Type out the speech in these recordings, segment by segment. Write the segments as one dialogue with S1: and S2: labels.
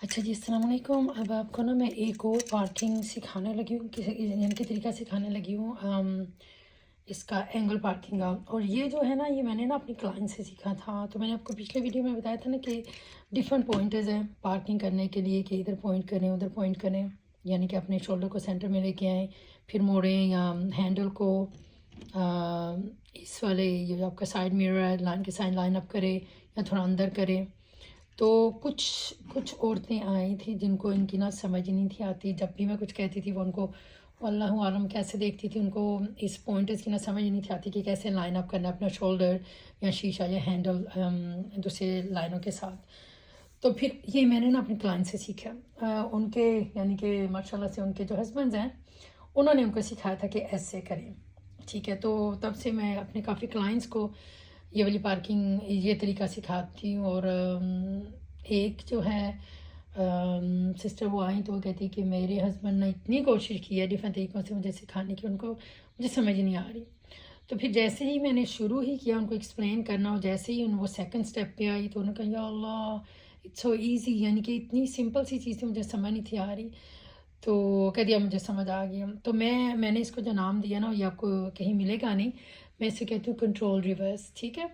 S1: अच्छा जी, अस्सलाम वालेकुम। अब आपको ना मैं एक और पार्किंग सिखाने लगी हूँ, यानी कि तरीका सिखाने लगी हूँ इसका एंगल पार्किंग का। और ये जो है ना, ये मैंने ना अपनी क्लाइंट से सीखा था। तो मैंने आपको पिछले वीडियो में बताया था ना कि डिफरेंट पॉइंटर्स हैं पार्किंग करने के लिए, कि इधर पॉइंट करें उधर पॉइंट करें, यानी कि अपने शोल्डर को सेंटर में लेके आएँ, फिर मोड़ें, या हैंडल को इस वाले ये जो आपका साइड मिरर है लाइन के साइड लाइन अप करें या थोड़ा अंदर करें। तो कुछ कुछ औरतें आई थी जिनको इनकी ना समझ नहीं थी आती। जब भी मैं कुछ कहती थी वो उनको अल्लाह आलम कैसे देखती थी, उनको इस पॉइंटर्स की ना समझ नहीं थी आती कि कैसे लाइन अप करना है अपना शोल्डर या शीशा या हैंडल दूसरे लाइनों के साथ। तो फिर ये मैंने ना अपने क्लाइंट से सीखा। उनके यानी कि माशाल्लाह से उनके जो हस्बैंड्स हैं उन्होंने उनको सिखाया था कि ऐसे करें। ठीक है, तो तब से मैं अपने काफ़ी क्लाइंट्स को ये वाली पार्किंग ये तरीका सिखाती हूँ। और एक जो है सिस्टर वो आई तो वो कहती कि मेरे हस्बैंड ने इतनी कोशिश की है डिफरेंट तरीक़ों से मुझे सिखाने की, उनको मुझे समझ नहीं आ रही। तो फिर जैसे ही मैंने शुरू ही किया उनको एक्सप्लेन करना, और जैसे ही वो सेकंड स्टेप पे आई तो उन्होंने कहा या अल्लाह इट्स सो इजी, यानी कि इतनी सिंपल सी चीज़ थी मुझे समझ नहीं थी आ रही। तो कह दिया मुझे समझ आ गया। तो मैंने इसको जो नाम दिया ना, ये आपको कहीं मिलेगा नहीं, मैं इसे कहती हूँ कंट्रोल रिवर्स। ठीक है,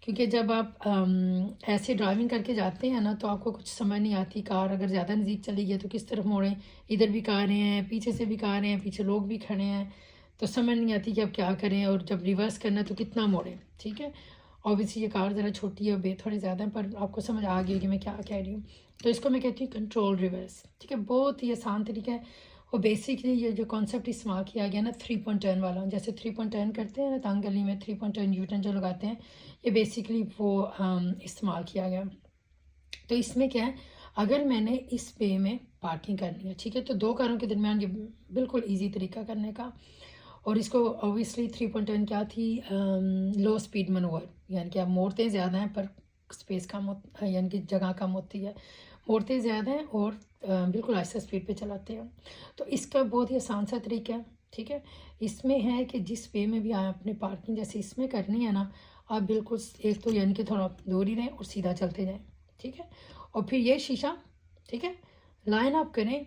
S1: क्योंकि जब आप ऐसे ड्राइविंग करके जाते हैं ना तो आपको कुछ समझ नहीं आती, कार अगर ज़्यादा नज़दीक चली गई तो किस तरफ मोड़ें, इधर भी कारें हैं, पीछे से भी कारें हैं, पीछे लोग भी खड़े हैं, तो समझ नहीं आती कि अब क्या करें, और जब रिवर्स करना है तो कितना मोड़ें। ठीक है, ऑब्वियसली ये कार ज़रा छोटी है और बे थोड़ी ज़्यादा है, पर आपको समझ आ गई कि मैं क्या कह रही हूँ। तो इसको मैं कहती हूँ कंट्रोल रिवर्स। ठीक है, बहुत ही आसान तरीका है। और बेसिकली ये जो कॉन्सेप्ट इस्तेमाल किया गया ना 3.10 वाला, जैसे 3.10 करते हैं ना तंग गली में 3.10 यूटर्न जो लगाते हैं, ये बेसिकली वो इस्तेमाल किया गया। तो इसमें क्या है, अगर मैंने इस वे में पार्किंग करनी है, ठीक है, तो दो कारों के दरमियान ये बिल्कुल ईजी तरीका करने का। और इसको ऑब्वियसली 3.10 क्या थी, लो स्पीड मनोवर, यानी कि आप मोड़ते ज़्यादा हैं पर स्पेस कम यानी कि जगह कम होती है, मोड़ते ज़्यादा हैं और बिल्कुल आहिस्ता स्पीड पे चलाते हैं। तो इसका बहुत ही आसान सा तरीका है। ठीक है, इसमें है कि जिस वे में भी आप अपने पार्किंग जैसे इसमें करनी है ना, आप बिल्कुल एक तो यानी कि थोड़ा दूर ही रहें और सीधा चलते जाएं। ठीक है, और फिर ये शीशा, ठीक है, लाइन आप करें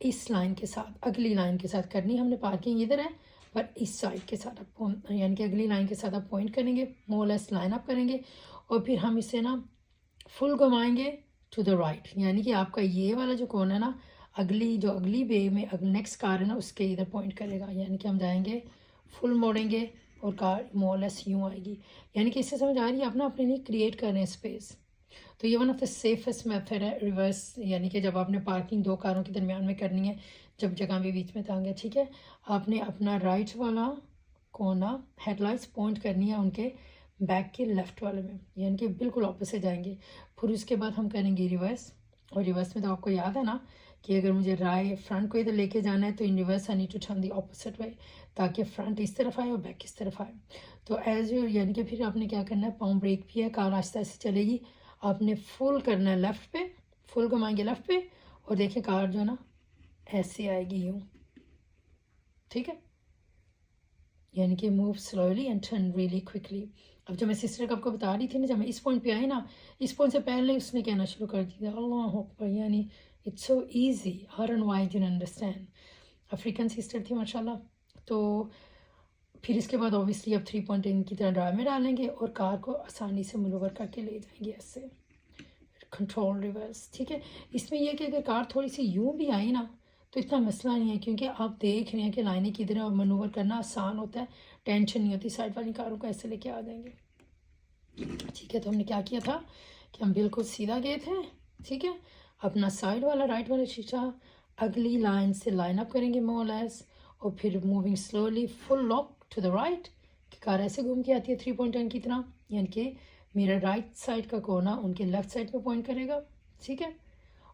S1: इस लाइन के साथ, अगली लाइन के साथ करनी हमने पार्किंग इधर है, पर इस साइड के साथ आप यानी कि अगली लाइन के साथ आप पॉइंट करेंगे, मोर लेस लाइन अप करेंगे, और फिर हम इसे ना फुल घुमाएंगे टू द राइट, यानी कि आपका ये वाला जो कोन है ना, अगली वे में नेक्स्ट कार है ना उसके इधर पॉइंट करेगा, यानी कि हम जाएंगे फुल मोड़ेंगे और कार मोर लेस यूँ आएगी। यानी कि इससे समझ आ रही है, आप ना अपने लिए क्रिएट कर रहे हैं स्पेस। तो ये one of the safest method है रिवर्स, यानी कि जब आपने पार्किंग दो कारों के दरमियान में करनी है, जब जगह भी बीच में तंग है। ठीक है, आपने अपना राइट वाला कोना हेडलाइट्स पॉइंट करनी है उनके बैक के लेफ़्ट वाले में, यानी कि बिल्कुल ऑपोजिट जाएंगे। फिर उसके बाद हम करेंगे रिवर्स, और रिवर्स में तो आपको याद है ना कि अगर मुझे फ्रंट को इधर लेके जाना है तो in reverse I need to turn the opposite way, ताकि फ्रंट इस तरफ आए और बैक इस तरफ आए। तो एज यू यानी कि फिर आपने क्या करना है, पाँव ब्रेक भी है, कार आहिस्ता आहिस्ता चलेगी, आपने फुल करना है लेफ़्ट पे, फुल घुमाएंगे लेफ़्ट पे, और देखिए कार जो ना ऐसे आएगी यूँ। ठीक है, यानी कि move slowly and turn really quickly. अब जब मैं सिस्टर को आपको बता रही थी ना, जब मैं इस पॉइंट पे आई ना, इस पॉइंट से पहले उसने कहना शुरू कर दिया अल्लाह अकबर, यानी it's so easy, her and Y didn't understand. African sister थी माशाल्लाह। तो फिर इसके बाद ऑब्वियसली अब 3.10 की तरह ड्राइव में डालेंगे और कार को आसानी से मनूवर करके ले जाएंगे ऐसे, कंट्रोल रिवर्स। ठीक है, इसमें यह कि अगर कार थोड़ी सी यूँ भी आई ना तो इतना मसला नहीं है, क्योंकि आप देख रहे हैं कि लाइनें किधर है और मनूवर करना आसान होता है, टेंशन नहीं होती, साइड वाली कारों को ऐसे लेके आ जाएंगे। ठीक है, तो हमने क्या किया था कि हम बिल्कुल सीधा गए थे। ठीक है, अपना साइड वाला राइट वाला शीशा अगली लाइन से लाइन अप करेंगे मोर लेस, और फिर moving slowly full lock to the right, कि कार ऐसे घूम के आती है 3.10 की तरह, यानी कि मेरा राइट साइड का कोना उनके लेफ़्ट साइड पे पॉइंट करेगा। ठीक है,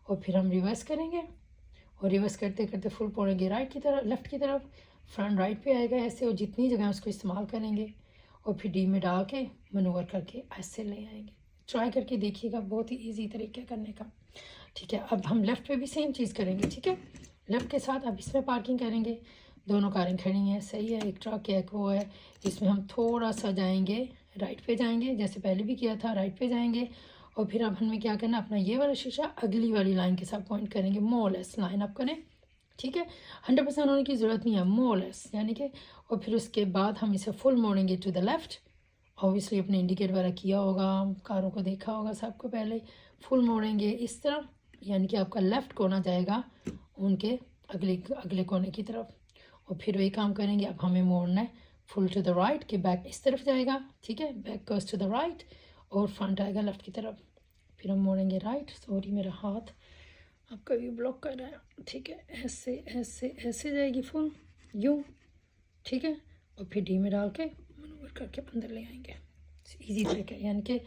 S1: और फिर हम रिवर्स करेंगे, और रिवर्स करते करते फुल पड़ेंगे राइट की तरफ, लेफ़्ट की तरफ, फ्रंट राइट पे आएगा ऐसे, और जितनी जगह उसको इस्तेमाल करेंगे और फिर डी में डाल के मनूवर करके ऐसे ले आएंगे। ट्राई करके देखिएगा, बहुत ही इजी तरीके करने का। ठीक है, अब हम लेफ़्ट पे भी सेम चीज़ करेंगे। ठीक है, लेफ़्ट के साथ अब इसमें पार्किंग करेंगे, दोनों कारें खड़ी हैं, सही है, एक ट्रक है एक वो है, इसमें हम थोड़ा सा जाएंगे राइट पे जाएंगे, जैसे पहले भी किया था राइट पे जाएंगे, اور پھر اب ہمیں کیا کرنا ہے، اپنا یہ والا شیشہ اگلی والی لائن کے ساتھ پوائنٹ کریں گے، مور لیس لائن اپ کریں، ٹھیک ہے، 100% ہونے کی ضرورت نہیں ہے، مور لیس یعنی کہ، اور پھر اس کے بعد ہم اسے فل موڑیں گے ٹو دا لیفٹ. اوبیسلی اپنے انڈیکیٹ وغیرہ کیا ہوگا، کاروں کو دیکھا ہوگا سب کو، پہلے فل موڑیں گے اس طرح، یعنی کہ آپ کا لیفٹ کونا جائے گا ان کے اگلے کونے کی طرف. اور پھر وہی کام کریں گے، اب ہمیں موڑنا ہے فل ٹو دا رائٹ کہ بیک اس طرف جائے گا، ٹھیک ہے، back goes to the right اور فرنٹ آئے گا لیفٹ کی طرف. پھر ہم موڑیں گے رائٹ، سوری میرا ہاتھ آپ کا بھی بلاک کر رہا ہے، ٹھیک ہے، ایسے ایسے ایسے جائے گی فل یوں، ٹھیک ہے، اور پھر ڈی میں ڈال کے منور کر کے اندر لے آئیں گے. ایزی طریقہ ہے، یعنی کہ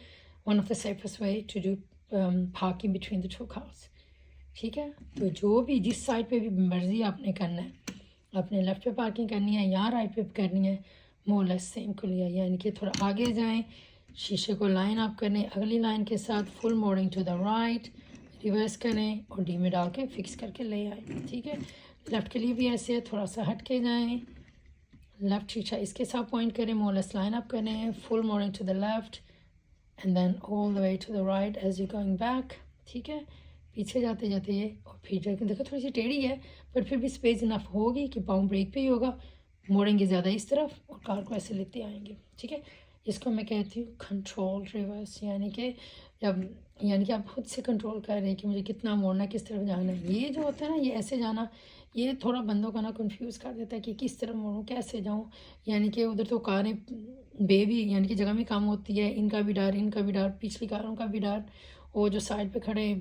S1: one of the safest way to do parking between the two cars, ٹھیک ہے. تو جو بھی جس سائڈ پہ بھی مرضی آپ نے کرنا ہے، اپنے لیفٹ پہ پارکنگ کرنی ہے یا رائٹ پہ کرنی ہے، مور لیس سیم کو لیا، یعنی کہ تھوڑا آگے جائیں، شیشے کو لائن اپ کریں اگلی لائن کے ساتھ، فل mooring to the right, reverse کریں اور ڈی میں ڈال کے فکس کر کے لے آئیں، ٹھیک ہے. لیفٹ کے لیے بھی ایسے ہے، تھوڑا سا ہٹ کے جائیں، لیفٹ شیشہ اس کے ساتھ پوائنٹ کریں، مور لیس لائن اپ کریں، full mooring to the left and then all the way to the right as you going back, ٹھیک ہے. پیچھے جاتے جاتے یہ، اور پھر جا کے دیکھو تھوڑی سی ٹیڑھی ہے پر پھر بھی اسپیس انف ہوگی کہ پاؤں بریک پہ ہی ہوگا، موڑیں گے زیادہ اس طرف اور کار کو ایسے لیتے آئیں گے، ٹھیک ہے. اس کو میں کہتی ہوں کنٹرول ریورس، یعنی کہ آپ خود سے کنٹرول کر رہے ہیں کہ مجھے کتنا موڑنا ہے، کس طرف جانا ہے. یہ جو ہوتا ہے نا، یہ ایسے جانا، یہ تھوڑا بندوں کا نا کنفیوز کر دیتا ہے کہ کس طرف موڑوں، کیسے جاؤں. یعنی کہ ادھر تو کاریں بے بھی، یعنی کہ جگہ میں کام ہوتی ہے، ان کا بھی ڈر، پچھلی کاروں کا بھی ڈر، اور جو سائڈ پہ کھڑے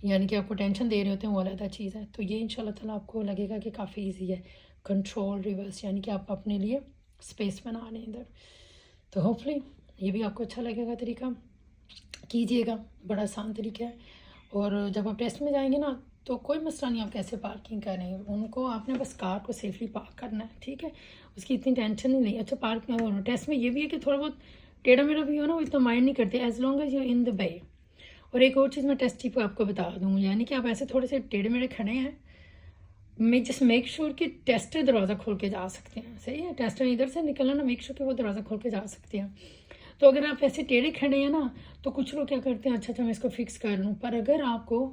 S1: یعنی کہ آپ کو ٹینشن دے رہے ہوتے ہیں، وہ علیحدہ چیز ہے. تو یہ انشاءاللہ تعالیٰ آپ کو لگے گا کہ کافی ایزی ہے کنٹرول ریورس، یعنی کہ آپ اپنے لیے اسپیس بنا لیں ادھر. تو ہوپفلی یہ بھی آپ کو اچھا لگے گا، طریقہ کیجیے گا، بڑا آسان طریقہ ہے. اور جب آپ ٹیسٹ میں جائیں گے نا تو کوئی مسئلہ نہیں آپ کیسے پارکنگ کریں، ان کو آپ نے بس کار کو سیفلی پارک کرنا ہے، ٹھیک ہے، اس کی اتنی ٹینشن ہی نہیں. اچھا پارکنگ ٹیسٹ میں یہ بھی ہے کہ تھوڑا بہت ٹیڑھا میڑھا بھی ہو نا، وہ اتنا مائنڈ نہیں کرتے as long as you in the way. اور ایک اور چیز میں ٹیسٹ ٹپ آپ کو بتا دوں، یعنی کہ آپ ایسے تھوڑے سے ٹیڑھے میڑھے کھڑے ہیں، میں جسٹ میک شور کہ ٹیسٹر دروازہ کھول کے جا سکتے ہیں، صحیح ہے، ٹیسٹر ادھر سے نکلنا نا، میک شور کہ وہ دروازہ کھول کے جا سکتے ہیں. تو اگر آپ ایسے ٹیڑھے کھڑے ہیں نا تو کچھ لوگ کیا کرتے ہیں، اچھا میں اس کو فکس کر لوں، پر اگر آپ کو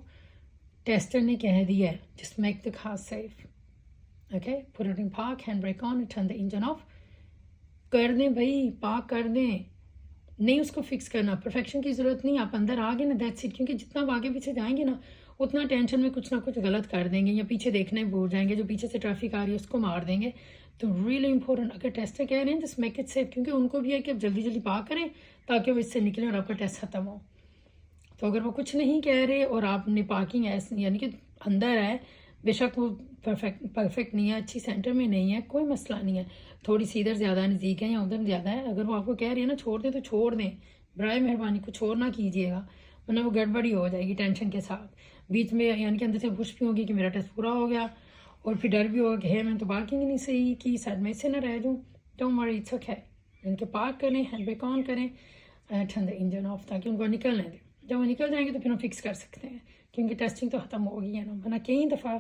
S1: ٹیسٹر نے کہہ دیا ہے just make the car safe, okay, put it in park, hand brake on, turn the engine off, کر دیں بھائی، پارک کر دیں، نہیں اس کو فکس کرنا، پرفیکشن کی ضرورت نہیں. آپ اندر آ گئے نا، دیٹس اٹ. کیونکہ جتنا آپ آگے پیچھے جائیں گے نا اتنا ٹینشن میں کچھ نہ کچھ غلط کر دیں گے، یا پیچھے دیکھنے بھول جائیں گے، جو پیچھے سے ٹریفک آ رہی ہے اس کو مار دیں گے. تو ریئلی امپورٹنٹ، اگر ٹیسٹر کہہ رہے ہیں جسٹ میک اٹ سیف، کیونکہ ان کو بھی ہے کہ اب جلدی جلدی پارک کریں تاکہ وہ اس سے نکلیں اور آپ کا ٹیسٹ ختم ہو. تو اگر وہ کچھ نہیں کہہ رہے اور آپ نے پارکنگ ایسے یعنی کہ اندر ہے، بے شک وہ پرفیکٹ نہیں ہے، اچھی سینٹر میں نہیں ہے، کوئی مسئلہ نہیں ہے، تھوڑی سی ادھر زیادہ نزدیک ہے یا ادھر زیادہ ہے، اگر وہ آپ کو کہہ رہی ہے نا چھوڑ دیں تو چھوڑ دیں، برائے مہربانی کچھ اور نہ کیجیے گا، ورنہ وہ گڑبڑی ہو جائے گی ٹینشن کے ساتھ. بیچ میں یعنی کہ اندر سے خوش بھی ہوگی کہ میرا ٹیسٹ پورا ہو گیا، اور پھر ڈر بھی ہوگا کہ ہے میں تو پارکنگ ہی نہیں صحیح کی، سائڈ میں سے نہ رہ جاؤں. Don't worry, it's okay. یعنی کہ پارک کریں، ہینڈ بریک آن کریں، ٹرن دا انجن آف، تاکہ ان کو نکلنے دیں. جب وہ نکل جائیں گے تو پھر ہم فکس کر سکتے ہیں، کیونکہ ٹیسٹنگ تو ختم ہو گئی ہے نا. ورنہ کئی دفعہ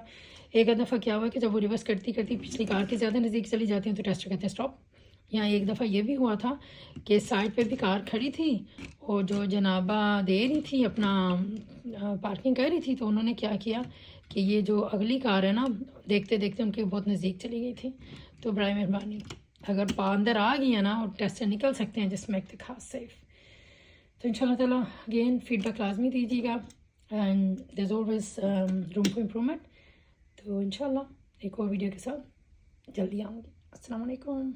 S1: ایک دفعہ کیا ہوا کہ جب وہ ریورس کرتی پچھلی کار کے زیادہ نزدیک چلی جاتی ہیں تو ٹیسٹر کہتے ہیں اسٹاپ. یہاں ایک دفعہ یہ بھی ہوا تھا کہ سائڈ پہ بھی کار کھڑی تھی اور جو جنابہ دے رہی تھی اپنا پارکنگ کر رہی تھی، تو انہوں نے کیا کیا کہ یہ جو اگلی کار ہے نا، دیکھتے دیکھتے ان کے بہت نزدیک چلی گئی تھی. تو برائے مہربانی اگر اندر آ گئی ہے نا اور ٹیسٹر نکل سکتے ہیں، جس میں ایک خاص سیف. تو ان شاء اللہ تعالیٰ اگین فیڈ بیک لازمی دیجیے گا، and there is always room for improvement. تو ان شاء اللہ ایک اور ویڈیو کے ساتھ جلدی آؤں گی. السلام علیکم.